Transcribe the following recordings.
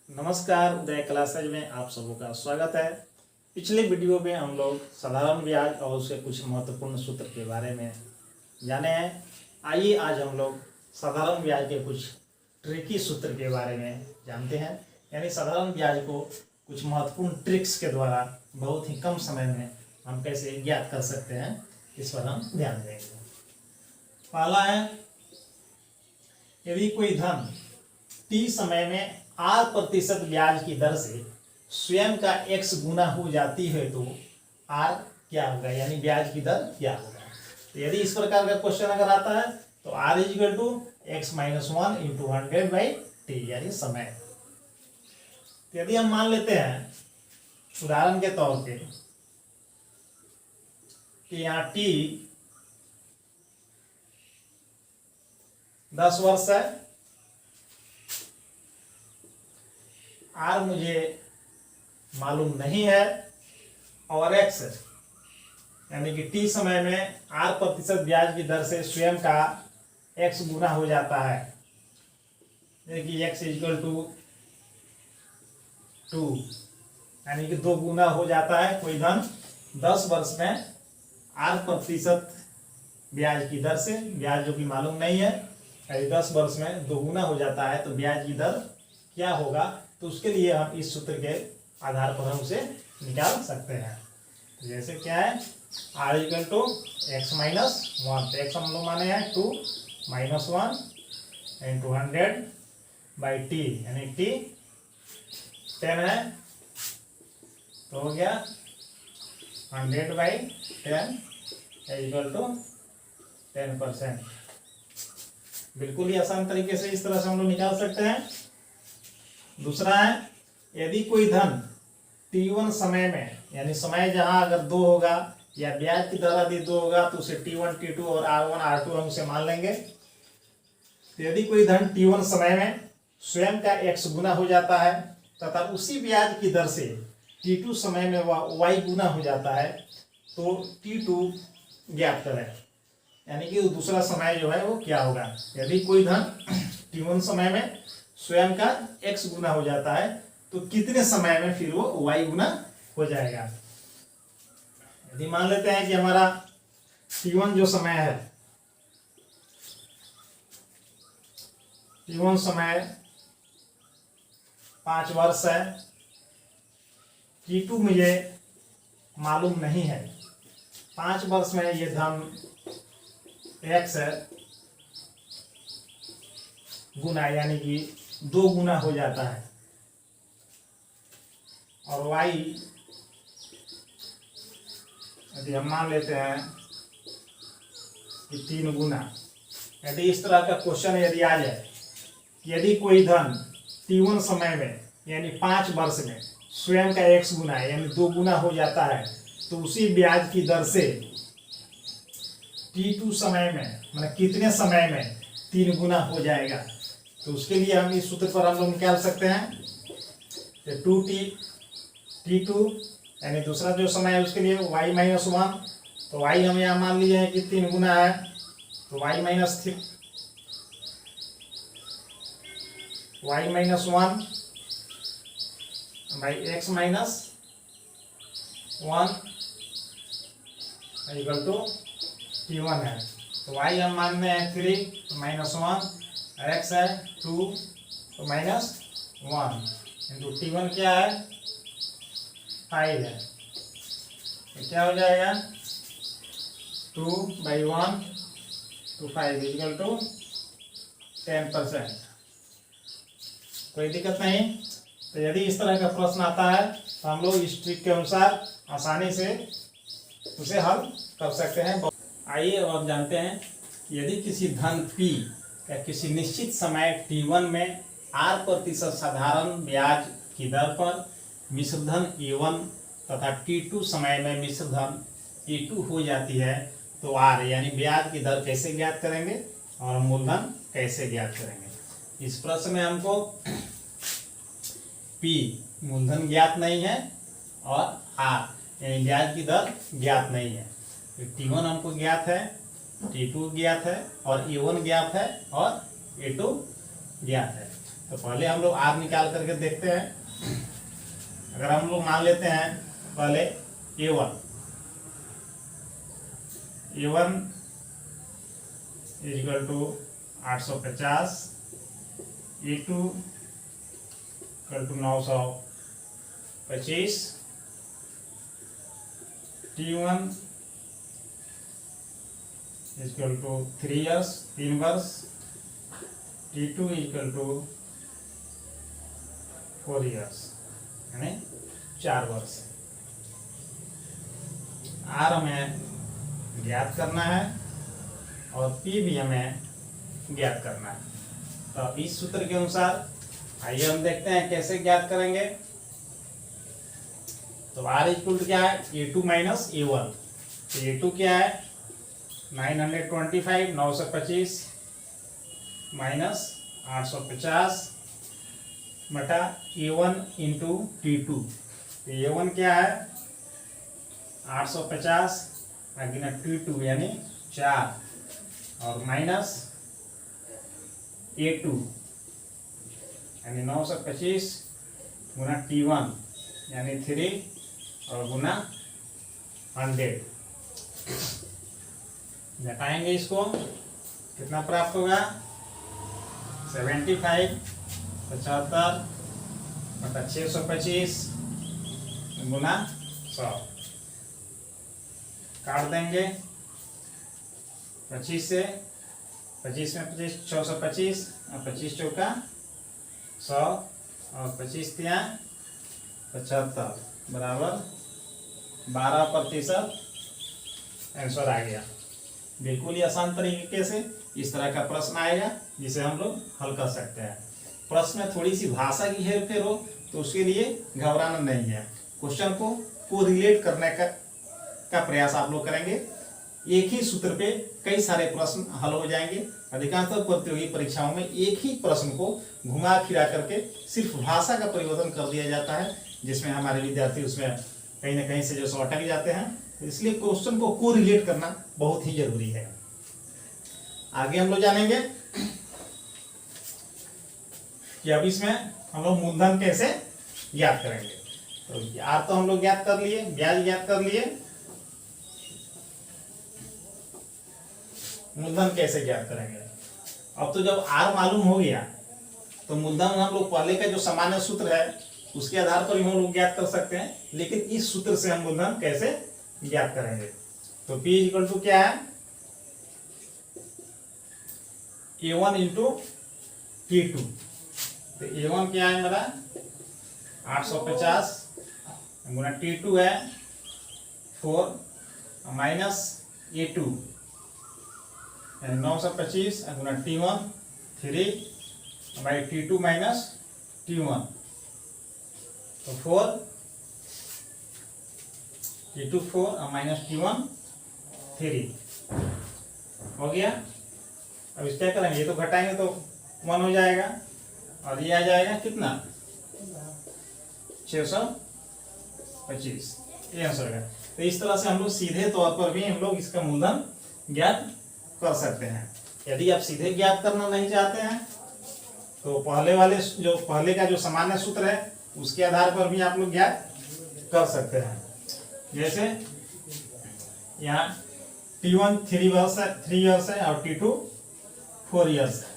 नमस्कार, उदय क्लासेज में आप सबों का स्वागत है। पिछले वीडियो में हम लोग साधारण ब्याज और उसके कुछ महत्वपूर्ण सूत्र के बारे में जाने हैं। आइए आज हम लोग साधारण ब्याज के कुछ ट्रिकी सूत्र के बारे में जानते हैं, यानी साधारण ब्याज को कुछ महत्वपूर्ण ट्रिक्स के द्वारा बहुत ही कम समय में हम कैसे ज्ञात कर सकते हैं, इस पर हम ध्यान देंगे। पहला है, यदि कोई धन t समय में r% ब्याज की दर से स्वयं का x गुना हो जाती है तो r क्या होगा, यानी ब्याज की दर क्या होगा। तो यदि इस प्रकार का क्वेश्चन अगर आता है तो r equal to x minus 1 into 100/t, यानी समय। तो यदि हम मान लेते हैं उदाहरण के तौर पे कि यहाँ t 10 वर्ष है, r मुझे मालूम नहीं है, और x यानी कि t समय में r% ब्याज की दर से स्वयं का x गुना हो जाता है, यानी कि x इक्वल टू 2, यानी कि 2 गुना हो जाता है। कोई धन 10 वर्ष में r% ब्याज की दर से, ब्याज जो कि मालूम नहीं है, यदि 10 वर्ष में 2 गुना हो जाता है तो ब्याज की दर क्या होगा। तो उसके लिए हम इस सूत्र के आधार पर हम उसे निकाल सकते हैं। जैसे क्या है, r equal to x minus 1, तो x हम लोग माने हैं 2 माइनस 1 इंटू 100/t, यानी t 10 है तो हो गया 100/10 इक्वल टू 10%। बिल्कुल ही आसान तरीके से इस तरह से हम लोग निकाल सकते हैं। दूसरा है, यदि कोई धन t1 समय में, यानी समय जहां अगर 2 होगा या ब्याज की दर यदि 2 होगा तो उसे t1 t2 और r1 r2 हम उसे मान लेंगे। तो यदि कोई धन t1 समय में स्वयं का x गुना हो जाता है तथा उसी ब्याज की दर से t2 समय में वह y गुना हो जाता है तो t2 ज्ञात करें, यानी कि दूसरा समय जो है वो क्या होगा। यदि कोई धन t1 समय में स्वयं का x गुना हो जाता है तो कितने समय में फिर वो y गुना हो जाएगा। यदि मान लेते हैं कि हमारा t1 जो समय है, t1 समय 5 वर्ष है, t2 मुझे मालूम नहीं है। 5 वर्ष में ये धन x है गुना, यानी कि 2 गुना हो जाता है, और y यदि हम मान लेते हैं कि 3 गुना। यदि इस तरह का क्वेश्चन यदि आ जाए, यदि कोई धन t1 समय में यानी 5 वर्ष में स्वयं का x गुना है, यानी 2 गुना हो जाता है, तो उसी ब्याज की दर से t2 समय में, मतलब कितने समय में 3 गुना हो जाएगा। तो उसके लिए हम इस सूत्र पर हम लोग निकाल सकते हैं। तो t2 यानी दूसरा जो समय है उसके लिए y माइनस 1, तो y हम यहाँ मान लिए हैं कि 3 गुना है, तो y minus 1 by x minus 1 equal to t1 है। तो y हम मानने हैं 3 तो माइनस 1, x है 2 तो माइनस 1 इंटू t1 क्या है 5 है, तो क्या हो जाएगा 2/1 to 5 इक्वल टू 10%। कोई दिक्कत नहीं। तो यदि इस तरह का प्रश्न आता है तो हम लोग इस ट्रिक के अनुसार आसानी से उसे हल कर सकते हैं। आइए अब जानते हैं कि यदि किसी धन P या किसी निश्चित समय t1 में r% साधारण ब्याज की दर पर मिश्र धन a1 तथा t2 समय में मिश्र धन a2 हो जाती है तो r यानी ब्याज की दर कैसे ज्ञात करेंगे और मूलधन कैसे ज्ञात करेंगे। इस प्रश्न में हमको P मूलधन ज्ञात नहीं है और r यानी ब्याज की दर ज्ञात नहीं है। तो t1 हमको ज्ञात है, t2 ज्ञात है और a1 ज्ञात है और a2 ज्ञात है। तो पहले हम लोग आर निकाल करके देखते हैं। अगर हम लोग मान लेते हैं पहले A one is equal to 850, A two equal to 925, T1 is equal to 3 years 3 वर्ष, T2 is equal to 4 years यानी 4 वर्ष। R हमें ज्ञात करना है और P भी हमें ज्ञात करना है। तो इस सूत्र के अनुसार आइए हम देखते हैं कैसे ज्ञात करेंगे। तो R इक्वल टू क्या है, A2 माइनस A1। तो A2 क्या है 925 925 माइनस 850 बटा A1 इंटू T2। तो A1 क्या है 850 अगिना T2 यानी 4 और माइनस A2 यानी 925 गुना T1 यानी 3 और गुना 100। घटाएंगे इसको, कितना प्राप्त होगा 75 75 बटा 625 गुना 100। काट देंगे 25 से, 25 में 25 625 और 25 चौका 100 और 25 तिया 75 बराबर 12% आंसर आ गया। बिल्कुल ही आसान तरीके से इस तरह का प्रश्न आएगा जिसे हम लोग हल कर सकते हैं। प्रश्न में थोड़ी सी भाषा की हेरफेर हो तो उसके लिए घबराना नहीं है। क्वेश्चन को रिलेट करने का प्रयास आप लोग करेंगे, एक ही सूत्र पे कई सारे प्रश्न हल हो जाएंगे। अधिकांशतः प्रतियोगी परीक्षाओं में एक ही प्रश्न को घुमा फिरा करके सिर्फ भाषा का परिवर्तन कर दिया जाता है, जिसमें हमारे विद्यार्थी उसमें कहीं ना कहीं से जो अटक जाते हैं। इसलिए क्वेश्चन को रिलेट करना बहुत ही जरूरी है। आगे हम लोग जानेंगे कि अब इसमें हम लोग मूलधन कैसे ज्ञात करेंगे। तो आर तो हम लोग ज्ञात कर लिए, ब्याज ज्ञात कर लिए, मूलधन कैसे ज्ञात करेंगे। अब तो जब आर मालूम हो गया तो मूलधन हम लोग पहले का जो सामान्य सूत्र है उसके आधार पर हम लोग ज्ञात कर सकते हैं, लेकिन इस सूत्र से हम मूलधन कैसे ज्ञात करेंगे। तो P इक्वल टू क्या है A1 इंटू T2। तो A1 क्या है मेरा 850 गुना T2 है 4 minus A2 925 Guna T1 3 by T2 minus T1 तो 4 T2 4 और माइनस T1 3 हो गया। अब इस क्या करेंगे, ये तो घटाएंगे तो 1 हो जाएगा और ये आ जाएगा कितना 625, ये आंसर है। तो इस तरह से हम लोग सीधे तौर पर भी हम लोग इसका मूलधन ज्ञात कर सकते हैं। यदि आप सीधे ज्ञात करना नहीं चाहते हैं तो पहले का जो सामान्य सूत्र है उसके आधार पर भी आप लोग ज्ञात कर सकते हैं। जैसे यहाँ T1 3 इयर्स है और T2 4 इयर्स है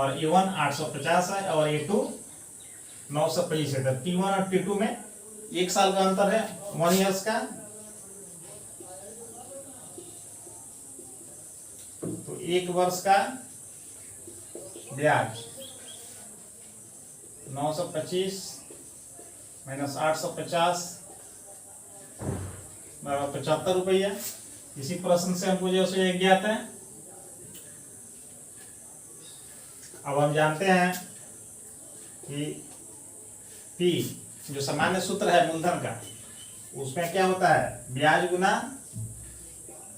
और A1 850 है और A2 925 है। तो T1 और T2 में 1 साल का अंतर है 1 इयर्स का। तो 1 वर्ष का ब्याज 925 माइनस 850 75 रुपया। इसी प्रश्न से हमको जो से ज्ञात है। अब हम जानते हैं कि P जो सामान्य सूत्र है मूलधन का उसमें क्या होता है ब्याज गुना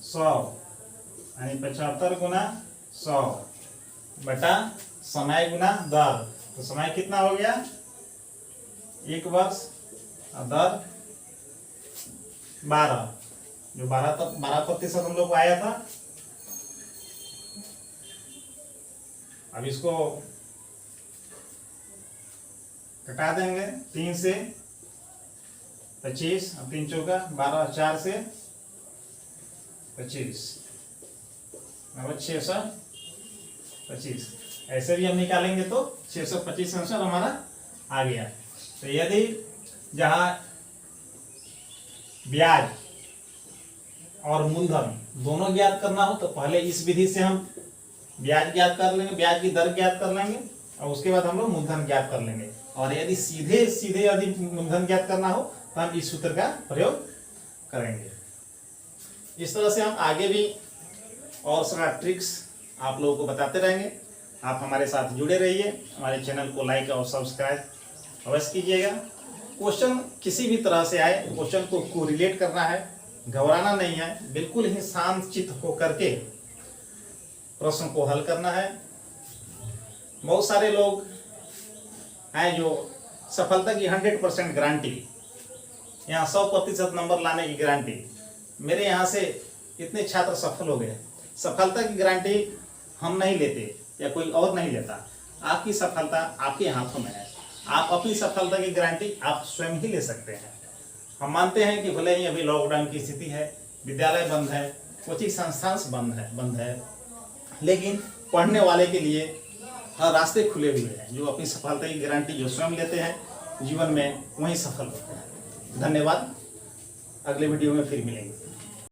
100 यानी 75 गुना 100 बटा समय गुना दर। तो समय कितना हो गया 1 वर्ष और दर 12, जो 12% हम लोग को आया था। अब इसको घटा देंगे 3 से 25, 3 चौका 12, 4 से 25, 625। ऐसे भी हम निकालेंगे तो 625 आंसर हमारा आ गया। तो यदि जहां ब्याज और मूलधन दोनों ज्ञात करना हो तो पहले इस विधि से हम ब्याज ज्ञात कर लेंगे, ब्याज की दर ज्ञात कर लेंगे और उसके बाद हम लोग मूलधन ज्ञात कर लेंगे। और यदि सीधे सीधे यदि मूलधन ज्ञात करना हो तो हम इस सूत्र का प्रयोग करेंगे। इस तरह से हम आगे भी और सारा ट्रिक्स आप लोगों को बताते रहेंगे। आप हमारे साथ जुड़े रहिए, हमारे चैनल को लाइक और सब्सक्राइब अवश्य कीजिएगा। क्वेश्चन किसी भी तरह से आए, क्वेश्चन को कोरिलेट करना है, घबराना नहीं है, बिल्कुल ही शांत चित्त होकर के प्रश्न को हल करना है। बहुत सारे लोग हैं जो सफलता की 100% गारंटी, यहाँ 100% नंबर लाने की गारंटी, मेरे यहाँ से इतने छात्र सफल हो गए। सफलता की गारंटी हम नहीं लेते या कोई और नहीं लेता। आपकी सफलता आपके हाथों में है। आप अपनी सफलता की गारंटी आप स्वयं ही ले सकते हैं। हम मानते हैं कि भले ही अभी लॉकडाउन की स्थिति है, विद्यालय बंद है, कोचिंग संस्थान बंद है, लेकिन पढ़ने वाले के लिए हर रास्ते खुले हुए हैं। जो अपनी सफलता की गारंटी जो स्वयं लेते हैं जीवन में, वहीं सफल होते हैं। धन्यवाद। अगले वीडियो में फिर मिलेंगे।